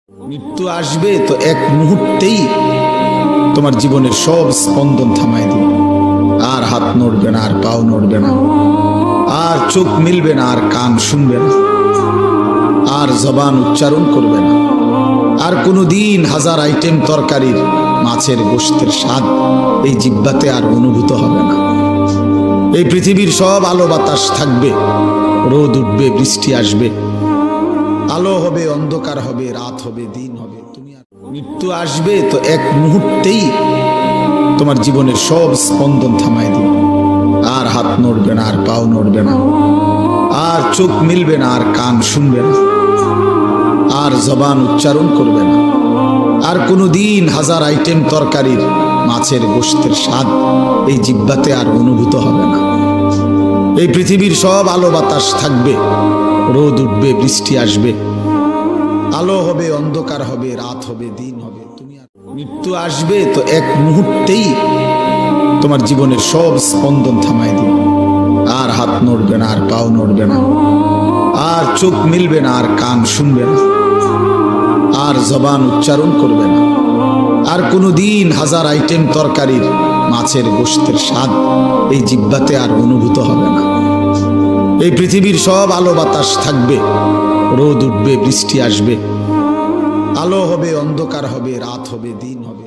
মৃত্যু আসবে তো এক মুহূর্তেই তোমার জীবনের সব স্পন্দন থামাই দিবে। আর হাত নড়বে না, আর পাও নড়বে না, আর চোখ মিলবে না, আর কান শুনবে না, আর জবান উচ্চারণ করবে না, আর কোনো দিন হাজার আইটেম তরকারির মাছের গোশতের স্বাদ এই জিহ্বাতে আর অনুভূত হবে না। এই পৃথিবীর সব আলো বাতাস থাকবে, রোদ উঠবে, বৃষ্টি আসবে, আলো হবে, অন্ধকার হবে, রাত হবে, দিন হবে। তুমি মৃত্যু আসবে তো এক মুহূর্তেই তোমার জীবনের সব স্পন্দন থামাই দিবে। আর হাত নড়বে না, আর পাও নড়বে না, আর চোখ মিলবে না, আর কান শুনবে না, আর জবান উচ্চারণ করবে না, আর কোনো দিন হাজার আইটেম তরকারির মাছের গোশতের স্বাদ এই জিহ্বাতে আর অনুভূত হবে না। এই পৃথিবীর সব আলো বাতাস থাকবে, রোদ উঠবে, বৃষ্টি আসবে, আলো হবে, অন্ধকার হবে, রাত হবে, দিন হবে। তুমি মৃত্যু আসবে তো এক মুহূর্তেই তোমার জীবনের সব স্পন্দন থামাই দিবে। আর হাত নড়বে না, আর পাও নড়বে না, আর চোখ মিলবে না, আর কান শুনবে না, আর জবান উচ্চারণ করবে না, আর কোনো দিন হাজার আইটেম তরকারির মাছের গোশতের স্বাদ এই জিহ্বাতে আর অনুভূত হবে না। এই পৃথিবীর সব আলো বাতাস থাকবে, রোদ উঠবে, বৃষ্টি আসবে, আলো হবে, অন্ধকার হবে, রাত হবে, দিন হবে।